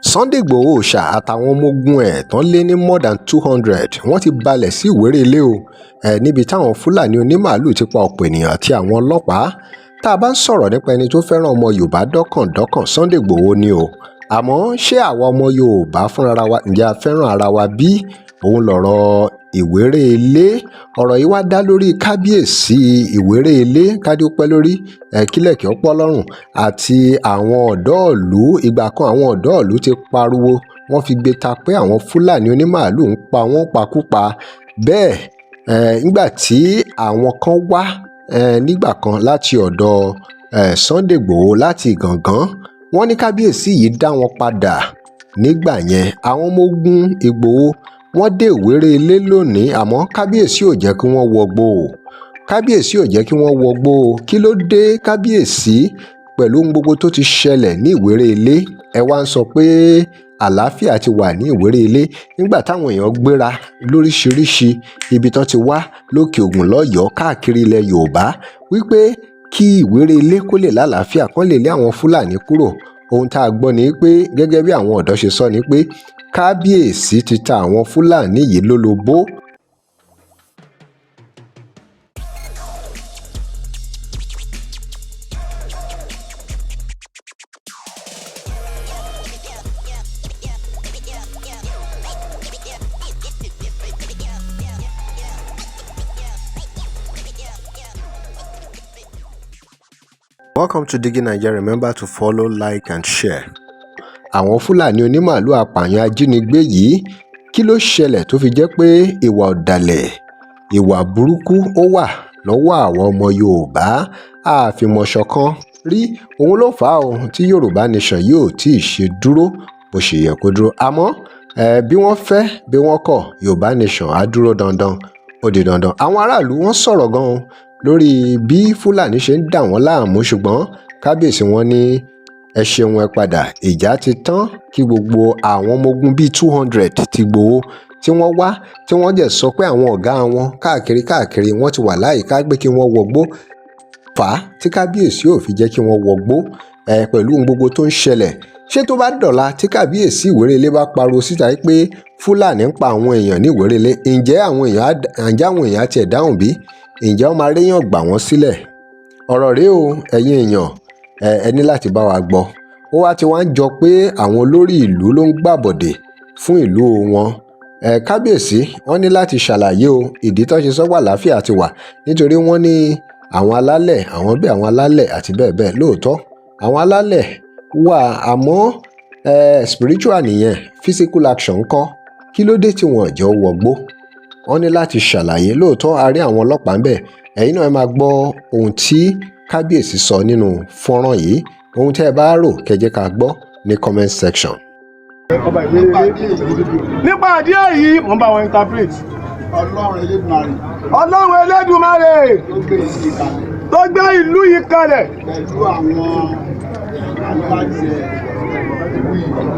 Sunday Igboho ṣá àtàwọn ọmọ ogun ẹ̀ tán lé ní more than 200 wọ́n ti balẹ̀ sí Ìwéré-Ilé o níbi táwọn Fúlàní onímàálù ti pa ọ̀pọ̀ ènìyàn àti àwọn ọlọ́pàá. Tá a bá ń sọ̀rọ̀ nípa ẹni tó fẹ́ràn ọmọ Yorùbá dọ́kàndọ́kàn Sunday Igboho ni o, àmọ́ ṣé àwa ọmọ Yorùbá fúnra wa ǹjẹ́ a fẹ́ràn ara wa bí? Òun lọ̀rọ̀ Ìwéré-Ilé. Ọ̀rọ̀ yìí wá dá lórí kábíyèsí Ìwéré-Ilé kádé ó pẹ́ lórí kílẹ̀kẹ̀ ó pọ́ lọ́rùn àti àwọn ọ̀dọ́ ìlú. Ìgbà kan àwọn ọ̀dọ́ ìlú ti pariwo, wọ́n fi gbé ta pé àwọn Fúlàní onímàálù ń pa wọ́n pakúpa. Bẹ́ẹ̀ nígbà tí àwọn kan wá nígbà kan láti ọ̀dọ̀ Sunday Igboho láti Ìgàngán, wọ́n ní kábíyèsí yìí dá wọn padà. Nígbà yẹn àwọn ọmọ ogun Ìgbòho wọ́n dé Ìwéré-Ilé lónìí, àmọ́ kábíyèsí ò jẹ́ kí wọ́n wọgbó o. Kábíyèsí ò jẹ́ kí wọ́n wọgbó o. Kí ló dé kábíyèsí pẹ̀lú ohun gbogbo tó ti ṣẹlẹ̀ ní Ìwéré-Ilé? Ẹ wá ń sọ pé àlàáfíà ti wà ní Ìwéré-Ilé nígbà táwọn èèyàn gbéra lóríṣiríṣi ibi tán ti wá lókè Ògùn lọ́yọ̀ọ́ káàkiri ilẹ̀ Yorùbá wípé kí Ìwéré-Ilé kó lè lálàáfíà kán lè lé àwọn Fúlàní kúrò. Ohun tá a gbọ́ ni pé gẹ́gẹ́ bí àwọn ọ̀dọ́ ṣe sọ ni pé kábíyèsí ti ta àwọn Fúlàní yìí lólobó. Welcome to Digging Nigeria. Remember to follow, like and share. Àwọn Fúlàní onímàálù apààyàn ajínigbé yìí, kí ló ṣẹlẹ̀ tó fi jẹ́ pé ìwà ọ̀dàlẹ̀, ìwà burúkú ó wà lọ́wọ́ àwọn ọmọ Yorùbá? Àfìmọ̀ṣọ̀kan rí òun ló fà á o tí Yorùbá nation yóò tí ì ṣe dúró bó ṣe yẹ kó dúró. Àmọ́ bí wọ́n fẹ́ bí wọ́n kọ̀, Yorùbá nation á dúró dandan, ó di dandan. Àwọn aráàlú wọ́n sọ̀rọ̀ gan-an lórí bí Fúlàní ṣe ń dà wọ́n láàmú, ṣùgbọ́n kábíyèsí wọn ní ẹ ṣeun ẹ padà, ìjà ti tán. Kí gbogbo àwọn ọmọ ogun bíi 200 ti Ìgbòho tí wọ́n wá tí wọ́n jẹ́ sọ pé àwọn ọ̀gá wọn káàkiri wọ́n ti wà láyìíká pé kí wọ́n wọgbó fà á tí kábíyèsí ò fi jẹ́ kí wọ́n wọgbó pẹ̀lú ohun gbogbo tó ń ṣẹlẹ̀. Ṣé tó bá dọ̀la tí kábíyèsí Ìwéré-Ilé bá pariwo síta pé Fúlàní ń pa àwọn èèyàn ní Ìwéré-Ilé, ǹjẹ́ àwọn èèyàn tiẹ̀ dáhùn bí? Ǹjẹ́ wọ́n máa réyàn gbà wọ́n sílẹ̀? Ọ̀rọ̀ rèé o ẹ̀yin èèyàn, ẹ ní láti bá wa gbọ́. Ó wá ti wá ń jọ pé àwọn olórí ìlú ló ń gbàbọ̀dè fún ìlú wọn. Kábíyèsí wọ́n ní láti ṣàlàyé o ìdí tó ṣe sọ́gbà àlàáfíà ti wà, nítorí wọ́n ní àwọn alálẹ̀, àwọn bí àwọn alálẹ̀ àti bẹ́ẹ̀ bẹ́ẹ̀. Lóòótọ́ àwọn alálẹ̀ wà, àmọ́ spiritual nìyẹn, physical action ńkọ́? Kí ló dé tí wọ́n ò jẹ́ wọgbó? Wọ́n ní láti ṣàlàyé. Lóòótọ́ a rí àwọn ọlọ́pàá ń bẹ̀. Ẹ̀yin náà ẹ máa gbọ́ ohun tí kábíyèsí sọ nínú fọ́nrán yìí. Ohun tí ẹ bá rò kẹjẹ́ ká gbọ́ ní comment section. Nípa àdí èyí wọ́n bá wọn interpret. Ọlọ́run Elédùmarè tó gbé ìlú yìí kalẹ̀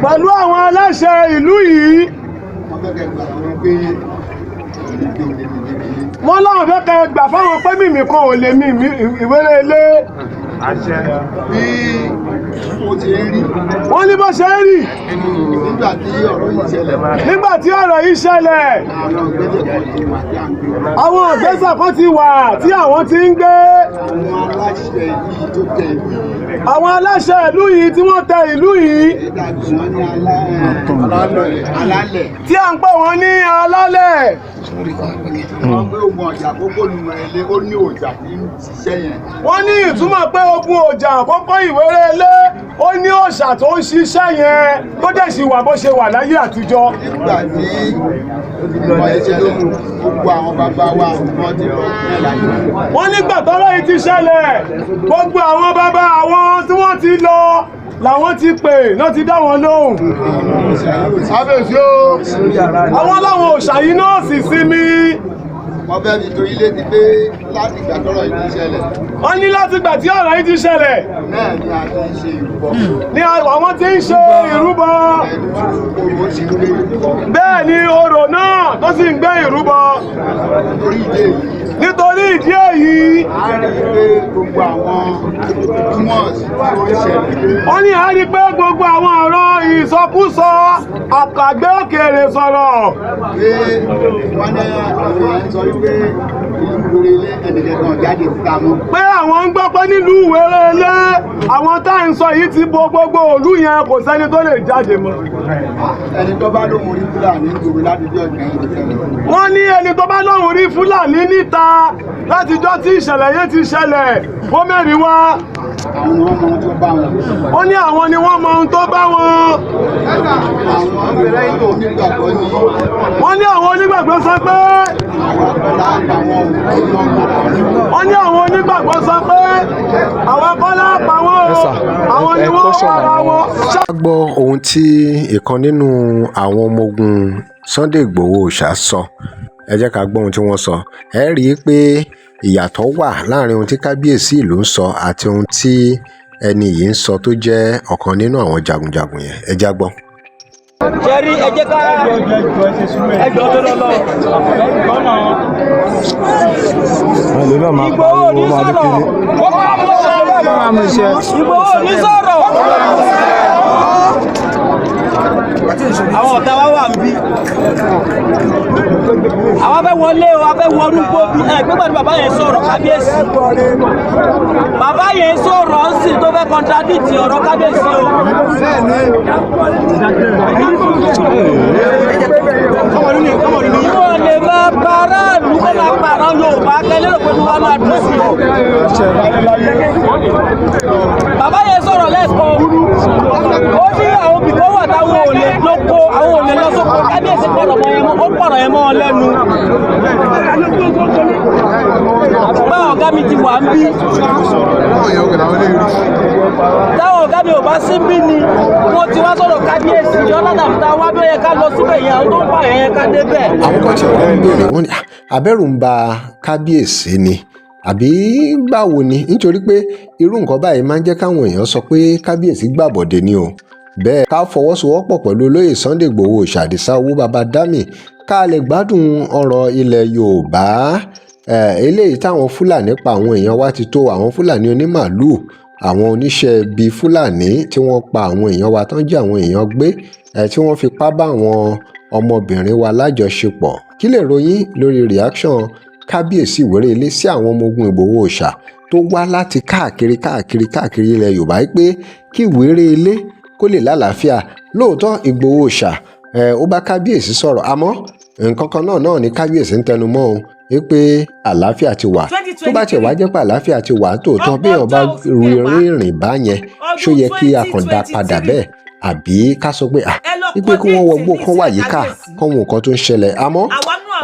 pẹ̀lú àwọn aláṣẹ ìlú yìí. Wọ́n láwọn fẹ́ kẹ́ gbà fáwọn pé mímì kan ò lè mí Ìwéré-Ilé. Bí ó ti ń rí. Wọ́n ní bó ṣe ń rí. Nígbà tí ọ̀rọ̀ yìí ṣẹlẹ̀. Àwọn ìgbésẹ̀ kan ti wà tí àwọn ti ń gbé. Àwọn aláṣẹ ìlú yìí tí wọ́n tẹ ìlú yìí. Tí à ń pè wọ́n ní alálẹ̀. Wọ́n gbé ogun ọjà àkókò Ìwéré-Ilé, ó ní ọjà tí ń ṣiṣẹ́ yẹn. Wọ́n ní ìtumọ̀ pé ogun ọjà àkókò Ìwéré-Ilé ó ní òòṣà tó ń ṣiṣẹ́ yẹn tó dẹ̀ sì wà bó ṣe wà láyé àtijọ́. Nígbà tí ìgbìmọ̀ ẹ̀ṣẹ̀ lókun gbogbo àwọn bàbá wa wọ́n ti lọ ní ìlànà. Wọ́n nígbà tọ́rọ̀ yìí ti ṣẹlẹ̀ gbogbo àwọn bàbá àwọn tí wọ́n ti lọ làwọn ti pè náà ti dá wọn lóhùn. Kábíyèsí o. Àwọn láwọn òòṣà yìí náà sì sinmi. Wọ́n fẹ́ fi tó ilé ti pé láti ìgbà tọ́rọ̀ yìí ti ṣẹlẹ̀. Wọ́n ní láti ìgbà tí ọ̀rọ̀ yìí ti ṣẹlẹ̀. Náà ni a ti ń ṣe ìrúbọ. Ní àwọn tí ń ṣe ìrúbọ. Bẹ́ẹ̀ ni orò náà tó sì ń gbé ìrúbọ. Torí ilé yìí. nítorí ìdí èyí. a rí i pé gbogbo àwọn rumors tó ń ṣẹlẹ̀. wọ́n ní a rí i pé gbogbo àwọn ọ̀rọ̀ ìsọkúsọ àkàgbé òkèèrè sọ̀rọ̀. pé wọ́n ní àwọn èèyàn sọ wípé ìlú ilé ẹnìkẹ́kan jáde síta mọ́. pé àwọn ń gbọ́ pé nílùú Ìwéré-Ilé àwọn tá à ń sọ yìí ti bo gbogbo òlú yẹn kò sẹ́ni tó lè jáde mọ́. ẹni tó bá lóun rí Fúlàní nítorí látijọ́ ìgbẹ́yìn ìṣẹ̀lẹ̀. wọ́n ní ẹni tó bá lóun rí Fúlàní níta látijọ́ tí ìṣẹ̀lẹ̀ yẹn ti ṣẹlẹ̀ ó mẹ́rin wá. àwọn ni wọ́n mọ ohun tó bá wọn. wọ́n ní àwọn ni wọ́n mọ ohun tó bá wọn. àwọn onígbàgbọ́ ní. wọ́n ní àwọn onígbàgbọ́ sọ pé. wọ́n ní àwọn onígbàgbọ́ sọ pé àwọn kọ́lá pa wọ́n o, àwọn ni wọ́n para wọn. a gbọ́ ohun tí ìkan nínú àwọn ọmọ ogun Sunday Igboho Òòṣà sọ, ẹ jẹ́ ká gbọ́ ohun tí wọ́n sọ. ẹ rí i pé ìyàtọ̀ wà láàrin ohun tí kábíyèsí ìlú ń sọ àti ohun tí ẹni yìí ń sọ tó jẹ́ ọ̀kan nínú àwọn jagunjagun yẹn. ẹ já gbọ́. Jerry, ẹ jẹ́ ká ẹjọ́ tó lọ lọ. Ìgbòho ní sọ̀rọ̀. Ìgbòho ní sọ̀rọ̀. Àwọn ọ̀tá wa wà níbí. Àwọn abẹ́ wọlé o, abẹ́ wọnú gbóbi. Gbígbà tí bàbá yẹn sọ̀rọ̀ kábíyèsí. Bàbá yẹn sọ̀rọ̀ ń sìn tó fẹ́ kọ́ntradíìtì ọ̀rọ̀ kábíyèsí o. Wọ́n lè máa para ìlú kó máa para Yorùbá kẹ́lẹ́ rò pé wọ́n máa dùn sí o. Bàbá yẹn sọ̀rọ̀ lẹ́ẹ̀kan. Ó ní àwọn òbíkọ́ wà táwọn ò lè lóko, àwọn ò lè lọ sóko. Kábíyèsí pọ̀rọ̀ mọ́ yẹn mọ́, ó pọ̀rọ̀ yẹn mọ́ ọ lẹ́nu. Àtúbà ọ̀gá mi ti wà ń bí. Táwọn ọ̀gá mi ò bá sí bí ni wọ́n ti wá sọ̀rọ̀ kábíyèsí ọlọ́dà tá a wá bí ó yẹ ká lọ síbẹ̀ yẹn àwọn tó ń pààyàn yẹn ká débẹ̀. àwọn kan tí wọ́n ń béèrè wọ́n ní abẹ́rù ń ba kábíyèsí ni àbí báwo ni, nítorí pé irú nǹkan báyìí máa ń jẹ́ káwọn èèyàn sọ pé kábíyèsí gbàbọ̀dé ni o. bẹ́ẹ̀ ká fọwọ́sowọ́pọ̀ pẹ̀lú olóyè Sunday Igboho Òòṣà Àdìsá Owó Baba Dami ká lè gbádùn ọ̀rọ̀ ilẹ̀ Yorùbá. eléyìí táwọn Fúlàní pa àwọn èèyàn wa ti tó. àwọn Fúlàní onímàálùú, àwọn oníṣẹ́ bíi Fúlàní tí wọ́n pa àwọn èèyàn wa tán jẹ́ àwọn èèyàn gbé, tí wọ́n fipá bá àwọn ọmọbìnrin wa lájọṣepọ̀. kí lè ròyìn lórí reaction kábíyèsí Ìwéré-Ilé sí àwọn ọmọ ogun Ìgbòho Òòṣà tó wá láti káàkiri ilẹ̀ Yorùbá pé kí Ìwéré-Ilé kó lè lálàáfíà. lóòótọ́ Ìgbòho Òòṣà ó bá kábíyèsí sọ̀rọ̀, àmọ́ nǹkan kan náà ni kábíyèsí ń tẹnu mọ́ o pé àlàáfíà ti wà. tó bá tiẹ̀ wá jẹ́ pé àlàáfíà ti wà tòótọ́ bí èèyàn bá rìnrìn bá yẹn ṣó yẹ kí a kàn dá padà bẹ́ẹ̀ àbí ká sọ pé wípé kí wọ́n wọgbó kán wà yíká kán wo nǹkan tó ń ṣẹlẹ̀. àmọ́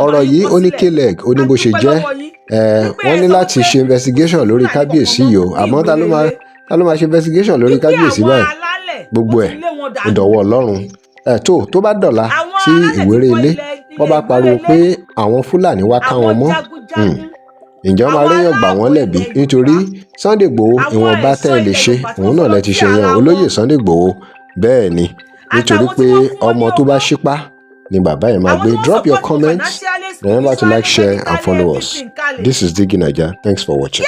ọ̀rọ̀ yìí ó ní k-leg ó ní bó ṣe jẹ́. wọ́n ní láti ṣe investigation lórí kábíyèsí yìí o, àmọ́ ta ló máa ṣe investigation lórí kábíyèsí báyìí? gbogbo ẹ̀ ìdọ̀wọ́ Ọlọ́run. tó bá dọ̀la tí Ìwéré-Ilé wọ́n bá pariwo pé àwọn Fúlàní wá ká wọn mọ́, ǹjẹ́ wọ́n máa réyàn gbà wọ́n lẹ́bi? nítorí Sunday Igboho ìwọ̀nba tẹ́ ẹ lè ṣe òun náà lẹ ti ṣe yẹn olóyè Sunday Igboho. bẹ́ẹ̀ ni, nítorí pé ọmọ tó bá ṣípá ni bàbá yẹn máa gbé. Drop your comments, remember to like, share and follow us. This is Digi Naija. Thanks for watching.